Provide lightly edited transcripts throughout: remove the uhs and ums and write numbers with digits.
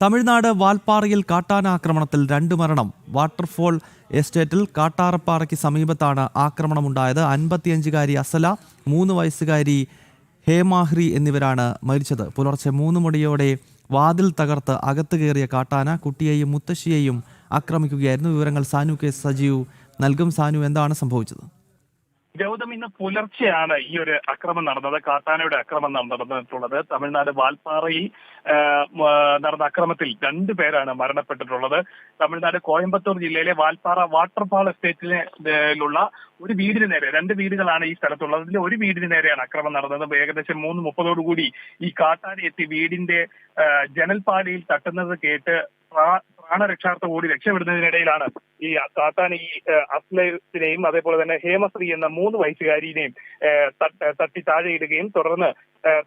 തമിഴ്നാട് വാൽപ്പാറയിൽ കാട്ടാന ആക്രമണത്തിൽ 2 മരണം. വാട്ടർഫോൾ എസ്റ്റേറ്റിൽ കാട്ടാറപ്പാറയ്ക്ക് സമീപത്താണ് ആക്രമണമുണ്ടായത്. 55-കാരി അസല, 3 വയസ്സുകാരി ഹേമാഹ്രി എന്നിവരാണ് മരിച്ചത്. പുലർച്ചെ 3 മണിയോടെ വാതിൽ തകർത്ത് അകത്ത് കയറിയ കാട്ടാന കുട്ടിയെയും മുത്തശ്ശിയെയും ആക്രമിക്കുകയായിരുന്നു. വിവരങ്ങൾ സാനു കെ സജീവ് നൽകും. സാനു, എന്താണ് സംഭവിച്ചത്? ഗൗതം, ഇന്ന് പുലർച്ചെയാണ് ഈ ഒരു അക്രമം നടന്നത്. കാട്ടാനയുടെ അക്രമം നടന്നിട്ടുള്ളത്. തമിഴ്നാട് വാൽപ്പാറയിൽ നടന്ന അക്രമത്തിൽ 2 പേരാണ് മരണപ്പെട്ടിട്ടുള്ളത്. തമിഴ്നാട് കോയമ്പത്തൂർ ജില്ലയിലെ വാൽപ്പാറ വാട്ടർഫാൾ എസ്റ്റേറ്റിലുള്ള ഒരു വീടിന് നേരെ, 2 വീടുകളാണ് ഈ സ്ഥലത്തുള്ളത്. അതിൽ ഒരു വീടിന് നേരെയാണ് അക്രമം നടന്നത്. ഏകദേശം 3:30 ഈ കാട്ടാന എത്തി വീടിന്റെ ജനൽപ്പാടിയിൽ തട്ടുന്നത് കേട്ട് പ്രാണരക്ഷാർത്ഥം ഓടി രക്ഷപ്പെടുന്നതിനിടയിലാണ് ഈ കാട്ടാന ഈ അസ്ലത്തിനെയും അതേപോലെ തന്നെ ഹേമശ്രീ എന്ന 3 വയസ്സുകാരിനെയും തട്ടി താഴെയിടുകയും തുടർന്ന്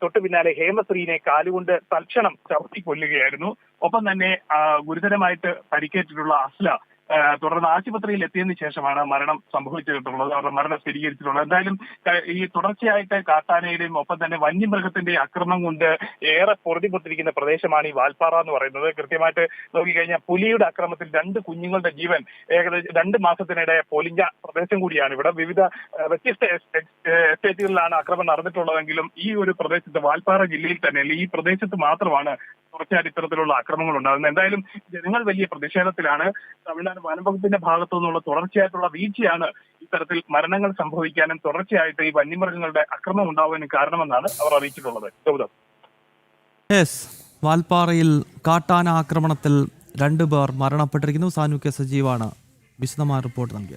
തൊട്ടു പിന്നാലെ ഹേമശ്രീനെ കാലുകൊണ്ട് തൽക്ഷണം ചവിട്ടി കൊല്ലുകയായിരുന്നു. ഒപ്പം തന്നെ ഗുരുതരമായിട്ട് പരിക്കേറ്റിട്ടുള്ള അസ്ല തുടർന്ന് ആശുപത്രിയിൽ എത്തിയതിനു ശേഷമാണ് മരണം സംഭവിച്ചിട്ടുള്ളത്. അവരുടെ മരണം സ്ഥിരീകരിച്ചിട്ടുള്ളത്. എന്തായാലും ഈ തുടർച്ചയായിട്ട് കാട്ടാനയുടെയും ഒപ്പം തന്നെ വന്യമൃഗത്തിന്റെയും ആക്രമണം കൊണ്ട് ഏറെ പൊറുതിപ്പെട്ടിരിക്കുന്ന പ്രദേശമാണ് ഈ വാൽപ്പാറ എന്ന് പറയുന്നത്. കൃത്യമായിട്ട് നോക്കിക്കഴിഞ്ഞാൽ പുലിയുടെ ആക്രമണത്തിൽ 2 കുഞ്ഞുങ്ങളുടെ ജീവൻ ഏകദേശം 2 മാസത്തിനിടെ പൊലിഞ്ഞ പ്രദേശം കൂടിയാണ് ഇവിടെ. വിവിധ വ്യത്യസ്ത എസ്റ്റേറ്റുകളിലാണ് ആക്രമണം നടന്നിട്ടുള്ളതെങ്കിലും ഈ ഒരു പ്രദേശത്ത്, വാൽപ്പാറ ജില്ലയിൽ തന്നെ ഈ പ്രദേശത്ത് മാത്രമാണ് തുടർച്ചയായിട്ട് ഇത്തരത്തിലുള്ള ആക്രമണങ്ങൾ ഉണ്ടാകുന്നത്. എന്തായാലും ജനങ്ങൾ വലിയ പ്രതിഷേധത്തിലാണ്. തമിഴ്നാട് വനംവകുപ്പിന്റെ ഭാഗത്തു നിന്നുള്ള തുടർച്ചയായിട്ടുള്ള വീഴ്ചയാണ് ഇത്തരത്തിൽ മരണങ്ങൾ സംഭവിക്കാനും തുടർച്ചയായിട്ട് ഈ വന്യമൃഗങ്ങളുടെ അക്രമം ഉണ്ടാവാനും കാരണമെന്നാണ് അവർ അറിയിച്ചിട്ടുള്ളത്. ഗൗതം, വാൽപ്പാറയിൽ കാട്ടാന ആക്രമണത്തിൽ 2 പേർ മരണപ്പെട്ടിരിക്കുന്നു. സാനു കെ സജീവാണ് വിശദമായ റിപ്പോർട്ട് നൽകിയത്.